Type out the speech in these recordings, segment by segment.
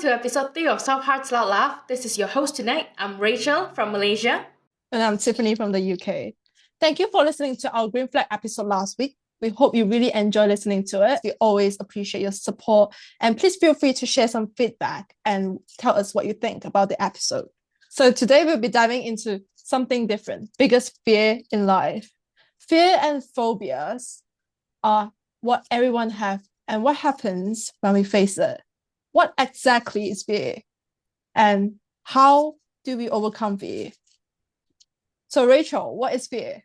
to episode 3 of Soft Hearts Loud Laugh. This is your host tonight. I'm Rachel from Malaysia. And I'm Tiffany from the UK. Thank you for listening to our Green Flag episode last week. We hope you really enjoy listening to it. We always appreciate your support. And please feel free to share some feedback and tell us what you think about the episode. So today we'll be diving into something different. Biggest fear in life. Fear and phobias are what everyone have and what happens when we face it. What exactly is fear? And how do we overcome fear? So Rachel, what is fear?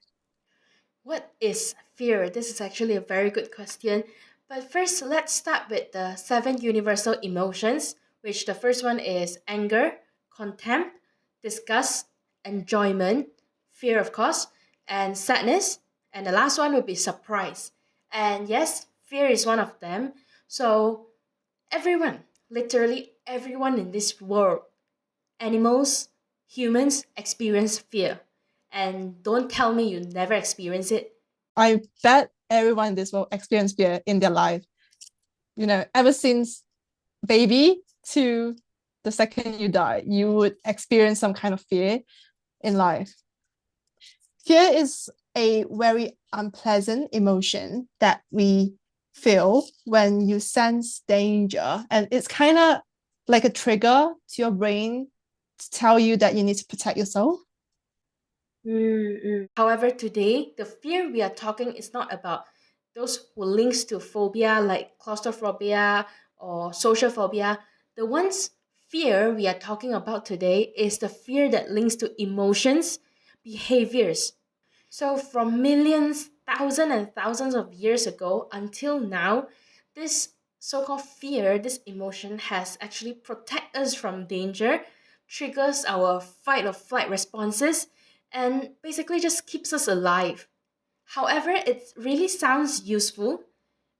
What is fear? This is actually a very good question. But first, let's start with the 7 universal emotions, which the first one is anger, contempt, disgust, enjoyment, fear, of course, and sadness. And the last one would be surprise. And yes, fear is one of them. So, everyone, literally everyone in this world, animals, humans experience fear. And don't tell me you never experience it. I bet everyone in this world experience fear in their life. Ever since baby to the second you die, you would experience some kind of fear in life. Fear is a very unpleasant emotion that we feel when you sense danger. And it's kind of like a trigger to your brain to tell you that you need to protect yourself. However, today, the fear we are talking is not about those who links to phobia like claustrophobia or social phobia. The ones fear we are talking about today is the fear that links to emotions, behaviors. So from millions, thousands and thousands of years ago until now, this so-called fear, this emotion has actually protect us from danger, triggers our fight or flight responses, and basically just keeps us alive. However, it really sounds useful,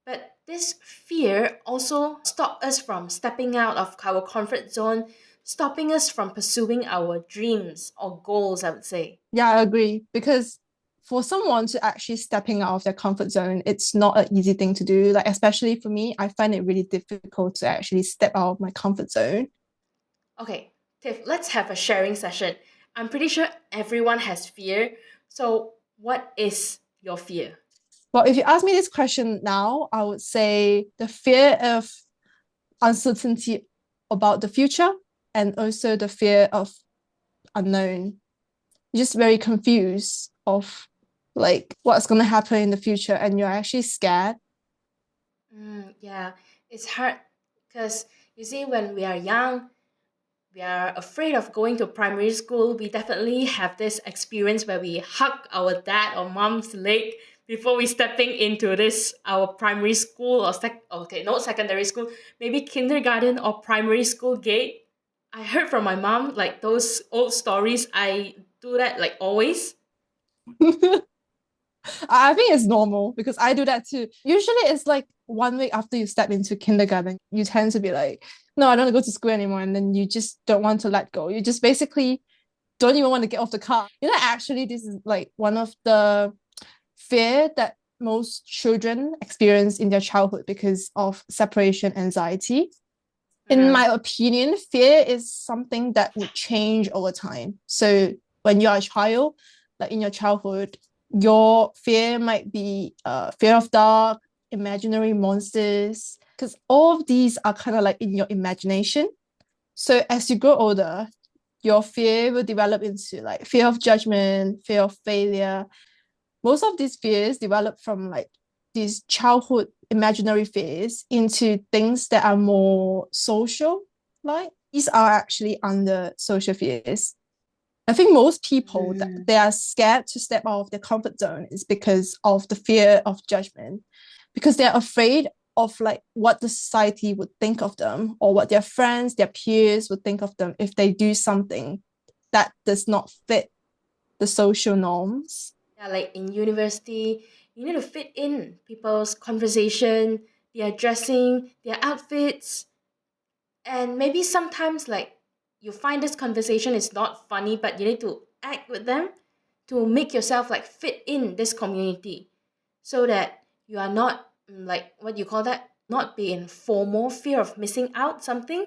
but this fear also stops us from stepping out of our comfort zone, stopping us from pursuing our dreams or goals, I would say. Yeah, I agree. Because for someone to actually stepping out of their comfort zone, it's not an easy thing to do. Like, especially for me, I find it really difficult to actually step out of my comfort zone. Okay, Tiff, let's have a sharing session. I'm pretty sure everyone has fear. So, what is your fear? Well, if you ask me this question now, I would say the fear of uncertainty about the future and also the fear of unknown. You're just very confused of like what's going to happen in the future and you're actually scared. Yeah, it's hard because you see, when we are young, we are afraid of going to primary school. We definitely have this experience where we hug our dad or mom's leg before we stepping into this our primary school or not secondary school, maybe kindergarten or primary school gate. I heard from my mom like those old stories. I do that like always. I think it's normal because I do that too. Usually it's like 1 week after you step into kindergarten, you tend to be like, no, I don't want to go to school anymore. And then you just don't want to let go. You just basically don't even want to get off the car. Actually, this is like one of the fear that most children experience in their childhood because of separation anxiety. In Mm. my opinion, fear is something that would change over time. So when you're a child, like in your childhood, your fear might be fear of dark, imaginary monsters, because all of these are kind of like in your imagination. So as you grow older, your fear will develop into like fear of judgment, fear of failure. Most of these fears develop from like these childhood imaginary fears into things that are more social. Like these are actually under social fears. I think most people that Mm. they are scared to step out of their comfort zone is because of the fear of judgment, because they're afraid of like what the society would think of them or what their friends, their peers would think of them if they do something that does not fit the social norms. Yeah, like in university, you need to fit in people's conversation, their dressing, their outfits, and maybe sometimes like you find this conversation is not funny, but you need to act with them to make yourself like fit in this community, so that you are not like what you call that, not be in FOMO, fear of missing out something.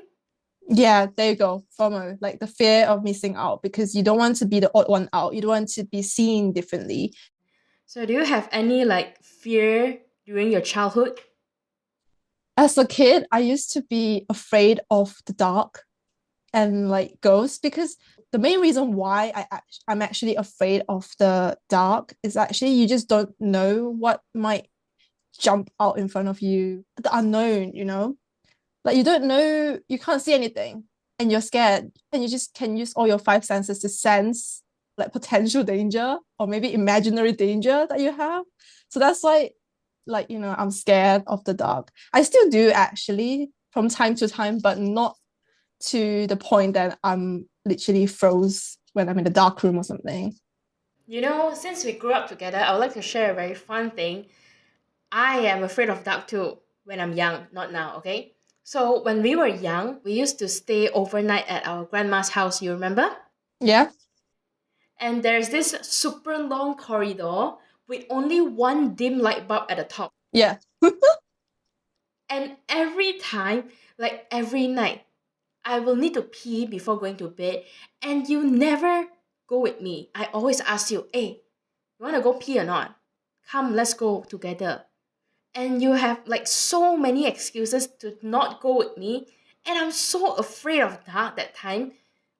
Yeah, there you go. FOMO, like the fear of missing out because you don't want to be the odd one out. You don't want to be seen differently. So do you have any like fear during your childhood? As a kid, I used to be afraid of the dark and like ghosts because the main reason why I'm actually afraid of the dark is actually you just don't know what might jump out in front of you, the unknown, you know? Like you don't know, you can't see anything and you're scared and you just can use all your five senses to sense like potential danger or maybe imaginary danger that you have. So that's why like I'm scared of the dark. I still do actually from time to time, but not to the point that I'm literally froze when I'm in the dark room or something. You know, since we grew up together, I would like to share a very fun thing. I am afraid of dark too when I'm young, not now, okay? So when we were young, we used to stay overnight at our grandma's house, you remember? Yeah. And there's this super long corridor with only one dim light bulb at the top. Yeah. And every time, like every night, I will need to pee before going to bed, and you never go with me. I always ask you, hey, you want to go pee or not? Come, let's go together. And you have like so many excuses to not go with me. And I'm so afraid of dark that time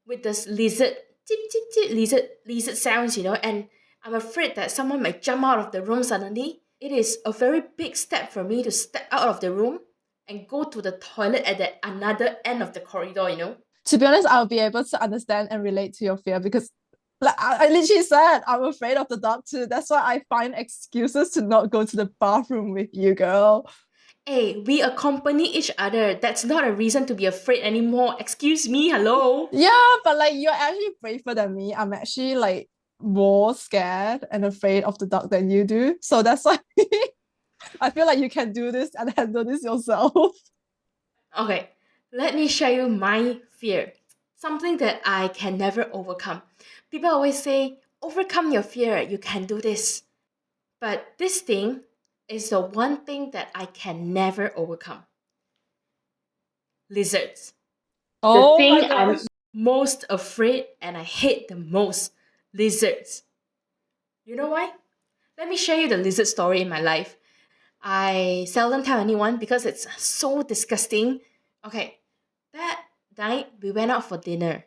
with this lizard, tip, tip, tip, lizard sounds, and I'm afraid that someone might jump out of the room suddenly. It is a very big step for me to step out of the room and go to the toilet at the another end of the corridor. To be honest, I'll be able to understand and relate to your fear because like I literally said I'm afraid of the dark too. That's why I find excuses to not go to the bathroom with you, girl. Hey, we accompany each other. That's not a reason to be afraid anymore. Excuse me, hello? Yeah, but like you're actually braver than me. I'm actually like more scared and afraid of the dark than you do. So that's why I feel like you can do this and handle this yourself. Okay, let me share you my fear. Something that I can never overcome. People always say, overcome your fear, you can do this. But this thing is the one thing that I can never overcome. Lizards. The Oh my thing gosh. I'm most afraid and I hate the most. Lizards. You know why? Let me share you the lizard story in my life. I seldom tell anyone because it's so disgusting. Okay, that night we went out for dinner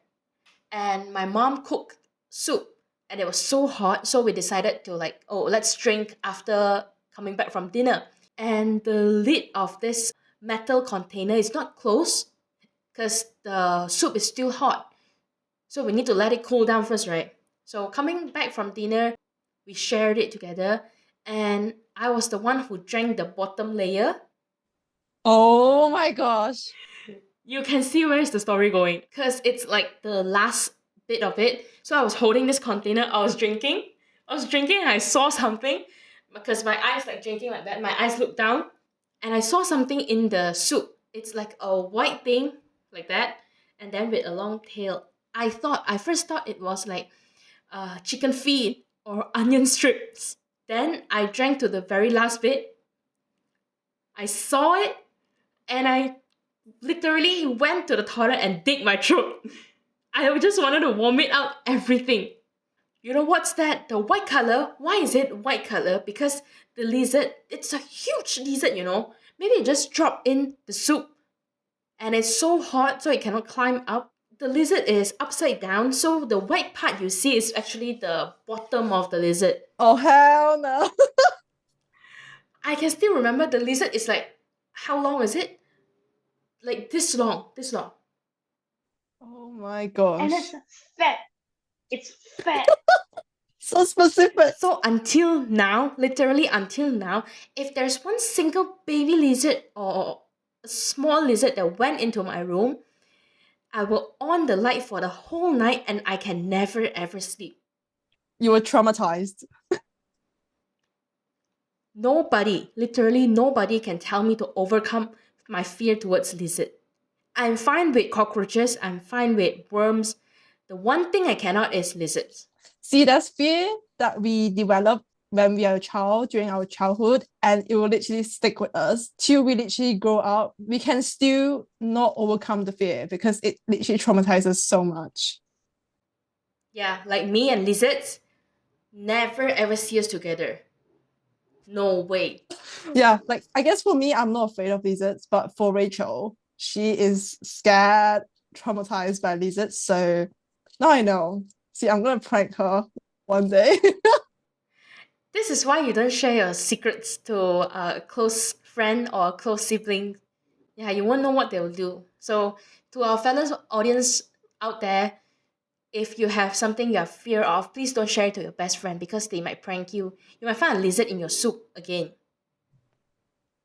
and my mom cooked soup and it was so hot, so we decided to like, oh, let's drink after coming back from dinner. And the lid of this metal container is not closed because the soup is still hot. So we need to let it cool down first, right? So coming back from dinner, we shared it together and I was the one who drank the bottom layer. Oh my gosh. You can see where is the story going because it's like the last bit of it. So I was holding this container, I was drinking and I saw something because my eyes like drinking like that. My eyes looked down and I saw something in the soup. It's like a white thing like that and then with a long tail. I first thought it was like chicken feet or onion strips. Then I drank to the very last bit. I saw it and I literally went to the toilet and dig my throat. I just wanted to vomit out everything. You know what's that? The white color. Why is it white color? Because the lizard, it's a huge lizard. Maybe it just dropped in the soup and it's so hot so it cannot climb up. The lizard is upside down, so the white part you see is actually the bottom of the lizard. Oh hell no. I can still remember the lizard is like, how long is it? Like this long, this long. Oh my And it's gosh. fat. It's fat. So specific. So until now, literally until now, if there's one single baby lizard or a small lizard that went into my room, I will on the light for the whole night and I can never ever sleep. You were traumatized. Nobody, literally nobody can tell me to overcome my fear towards lizard. I'm fine with cockroaches, I'm fine with worms. The one thing I cannot is lizards. See, that's fear that we develop when we are a child during our childhood, and it will literally stick with us till we literally grow up. We can still not overcome the fear because it literally traumatizes so much. Yeah, like me and lizards never ever see us together. No way. Yeah, like I guess for me, I'm not afraid of lizards, but for Rachel, she is scared, traumatized by lizards. So now I know. See, I'm gonna prank her one day. This is why you don't share your secrets to a close friend or a close sibling. Yeah, you won't know what they will do. So, to our fellow audience out there, if you have something you're fear of, please don't share it to your best friend because they might prank you. You might find a lizard in your soup again.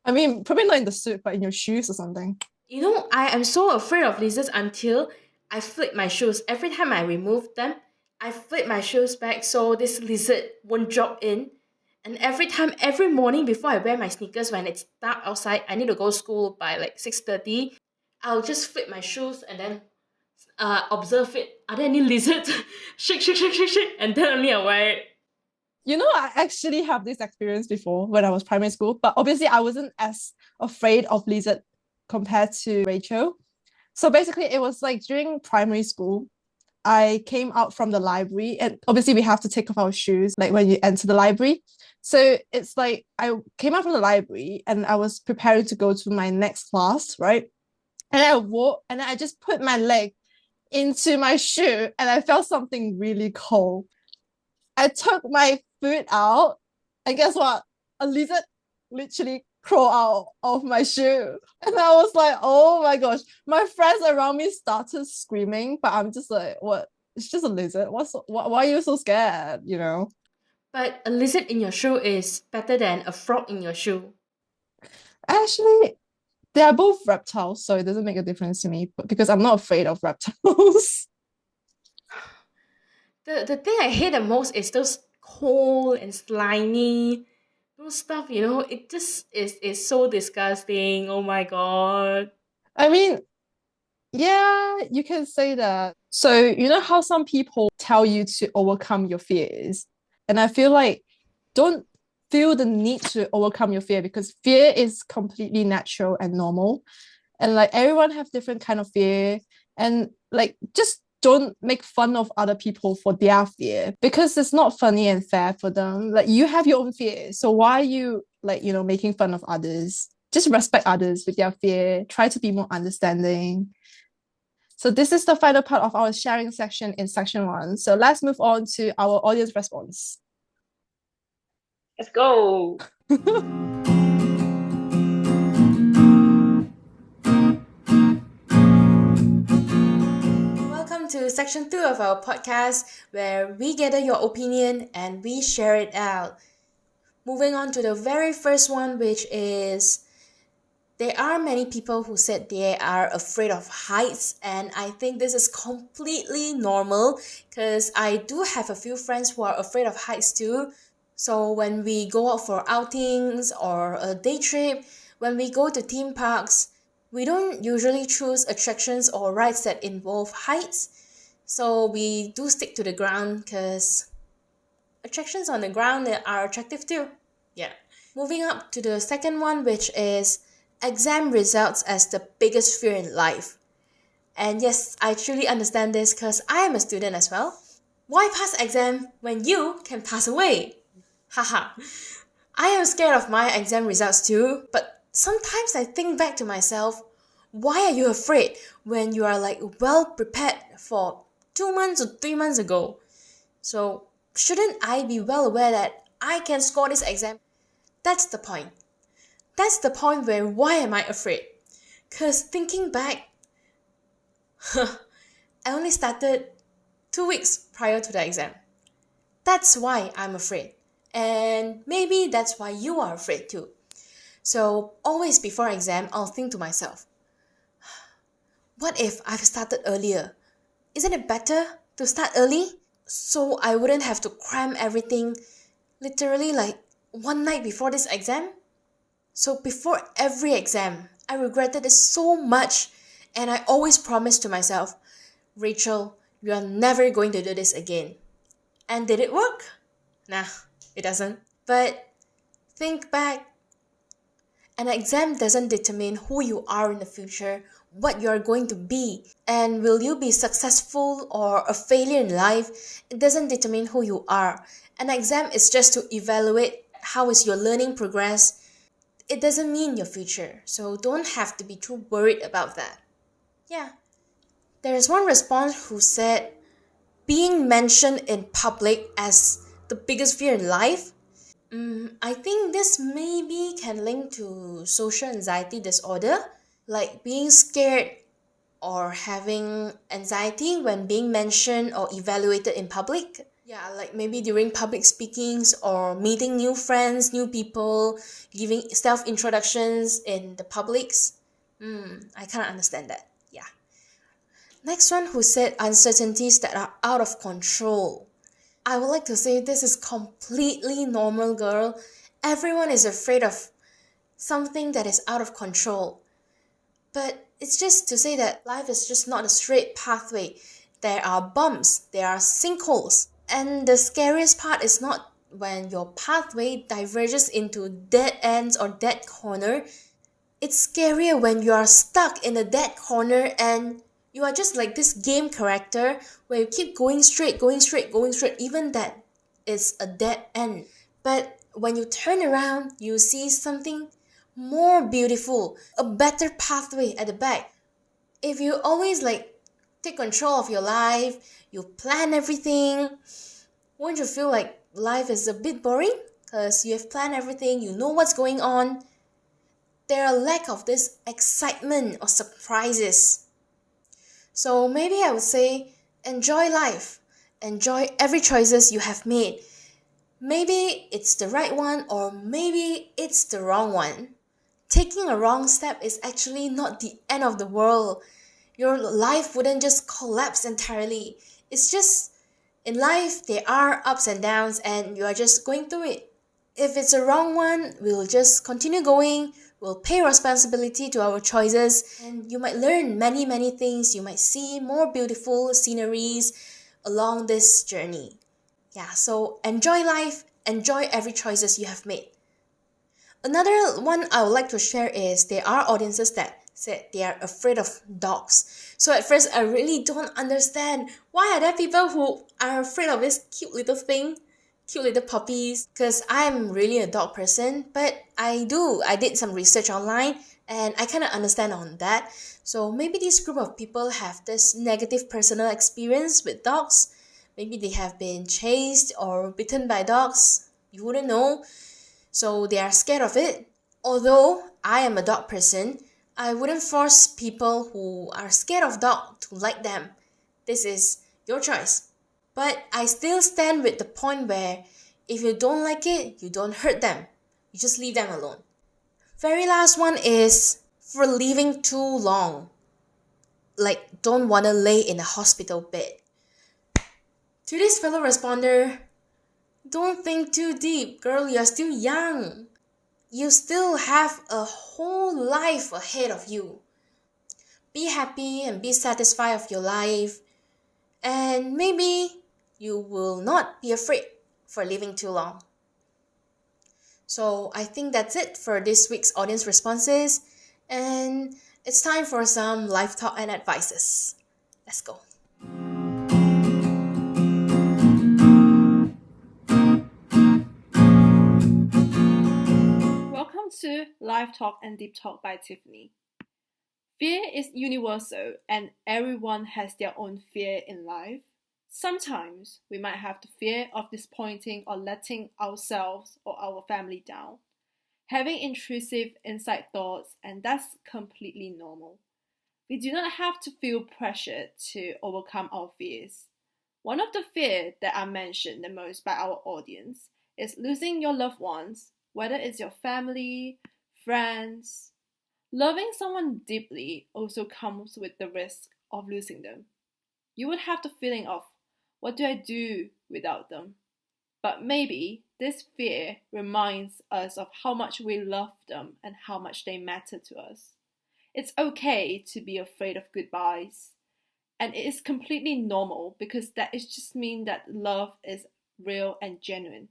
I mean, probably not in the suit, but in your shoes or something. You know, I am so afraid of lizards until I flip my shoes. Every time I remove them, I flip my shoes back so this lizard won't drop in. And every time, every morning before I wear my sneakers when it's dark outside, I need to go school by like 6:30. I'll just flip my shoes and then observe it. Are there any lizards? Shake, shake, shake, shake, shake, and then only I wear it. You know, I actually have this experience before when I was primary school, but obviously I wasn't as afraid of lizard compared to Rachel. So basically, it was like during primary school, I came out from the library, and obviously we have to take off our shoes like when you enter the library. So it's like I came out from the library and I was preparing to go to my next class, right? And I walked and I just put my leg into my shoe and I felt something really cold. I took my foot out, and guess what? A lizard literally crawled out of my shoe. And I was like, oh my gosh. My friends around me started screaming, but I'm just like, what? It's just a lizard. Why are you so scared? You know? But a lizard in your shoe is better than a frog in your shoe. Actually, they are both reptiles, so it doesn't make a difference to me, but because I'm not afraid of reptiles. The thing I hate the most is those cold and slimy, those stuff. You know, it just is so disgusting. Oh my god. I mean, yeah, you can say that. So, you know how some people tell you to overcome your fears? And I feel like don't feel the need to overcome your fear because fear is completely natural and normal. And like everyone have different kind of fear. And like just don't make fun of other people for their fear because it's not funny and fair for them. Like you have your own fear. So why are you like, making fun of others? Just respect others with their fear. Try to be more understanding. So this is the final part of our sharing section in section one. So let's move on to our audience response. Let's go. Welcome to section two of our podcast where we gather your opinion and we share it out. Moving on to the very first one, which is there are many people who said they are afraid of heights, and I think this is completely normal because I do have a few friends who are afraid of heights too. So when we go out for outings or a day trip, when we go to theme parks, we don't usually choose attractions or rides that involve heights. So we do stick to the ground because attractions on the ground are attractive too. Yeah. Moving up to the second one, which is exam results as the biggest fear in life. And yes, I truly understand this because I am a student as well. Why pass exam when you can pass away? Haha. I am scared of my exam results too, but sometimes I think back to myself, why are you afraid when you are like well prepared for 2 months or 3 months ago? So, shouldn't I be well aware that I can score this exam? That's the point. That's the point where why am I afraid? Because thinking back, I only started 2 weeks prior to the exam. That's why I'm afraid. And maybe that's why you are afraid too. So always before exam, I'll think to myself, what if I've started earlier? Isn't it better to start early? So I wouldn't have to cram everything literally like one night before this exam? So before every exam, I regretted it so much and I always promised to myself, Rachel, you are never going to do this again. And did it work? Nah, it doesn't. But think back, an exam doesn't determine who you are in the future, what you are going to be, and will you be successful or a failure in life. It doesn't determine who you are. An exam is just to evaluate how is your learning progress. It doesn't mean your future, so don't have to be too worried about that. Yeah. There is one response who said, being mentioned in public as the biggest fear in life. I think this maybe can link to social anxiety disorder, like being scared or having anxiety when being mentioned or evaluated in public. Yeah, like maybe during public speakings or meeting new friends, new people, giving self introductions in the publics. I kind of understand that. Yeah. Next one who said uncertainties that are out of control. I would like to say this is completely normal, girl. Everyone is afraid of something that is out of control. But it's just to say that life is just not a straight pathway. There are bumps, there are sinkholes. And the scariest part is not when your pathway diverges into dead ends or dead corner. It's scarier when you are stuck in a dead corner and you are just like this game character where you keep going straight, going straight, going straight, even that is a dead end. But when you turn around, you see something more beautiful, a better pathway at the back. If you always like take control of your life, you plan everything, won't you feel like life is a bit boring? Because you have planned everything, you know what's going on. There are lack of this excitement or surprises. So maybe I would say enjoy life. Enjoy every choices you have made. Maybe it's the right one or maybe it's the wrong one. Taking a wrong step is actually not the end of the world. Your life wouldn't just collapse entirely. It's just in life there are ups and downs and you are just going through it. If it's a wrong one, we'll just continue going, we'll pay responsibility to our choices, and you might learn many, many things. You might see more beautiful sceneries along this journey. Yeah, so enjoy life, enjoy every choices you have made. Another one I would like to share is there are audiences that said they are afraid of dogs. So at first I really don't understand why are there people who are afraid of this cute little thing, cute little puppies, because I'm really a dog person, but I did some research online and I kind of understand on that. So maybe this group of people have this negative personal experience with dogs. Maybe they have been chased or bitten by dogs. You wouldn't know, so they are scared of it. Although I am a dog person, I wouldn't force people who are scared of dog to like them. This is your choice. But I still stand with the point where if you don't like it, you don't hurt them. You just leave them alone. Very last one is for leaving too long. Like don't wanna lay in a hospital bed. To this fellow responder, don't think too deep, girl, you're still young. You still have a whole life ahead of you. Be happy and be satisfied of your life, and maybe you will not be afraid for living too long. So I think that's it for this week's audience responses, and it's time for some life talk and advices. Let's go. Welcome to Live Talk and Deep Talk by Tiffany. Fear is universal and everyone has their own fear in life. Sometimes we might have the fear of disappointing or letting ourselves or our family down, having intrusive inside thoughts, and that's completely normal. We do not have to feel pressured to overcome our fears. One of the fears that are mentioned the most by our audience is losing your loved ones, whether it's your family, friends. Loving someone deeply also comes with the risk of losing them. You would have the feeling of, what do I do without them? But maybe this fear reminds us of how much we love them and how much they matter to us. It's okay to be afraid of goodbyes. And it is completely normal because that is just mean that love is real and genuine.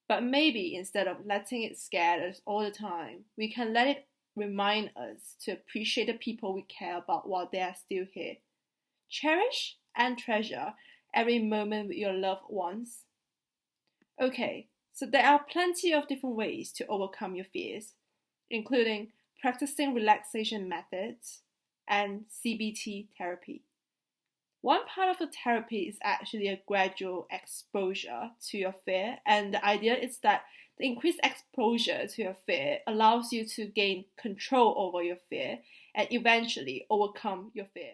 But maybe instead of letting it scare us all the time, we can let it remind us to appreciate the people we care about while they are still here. Cherish and treasure every moment with your loved ones. Okay, so there are plenty of different ways to overcome your fears, including practicing relaxation methods and CBT therapy. One part of the therapy is actually a gradual exposure to your fear, and the idea is that the increased exposure to your fear allows you to gain control over your fear and eventually overcome your fear.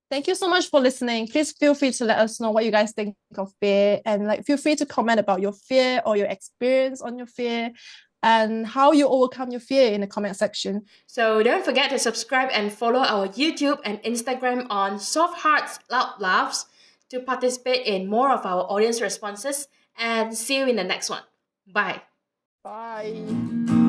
Thank you so much for listening. Please feel free to let us know what you guys think of fear, and like feel free to comment about your fear or your experience on your fear and how you overcome your fear in the comment section. So don't forget to subscribe and follow our YouTube and Instagram on Soft Hearts Loud Laughs to participate in more of our audience responses, and see you in the next one. Bye. Bye.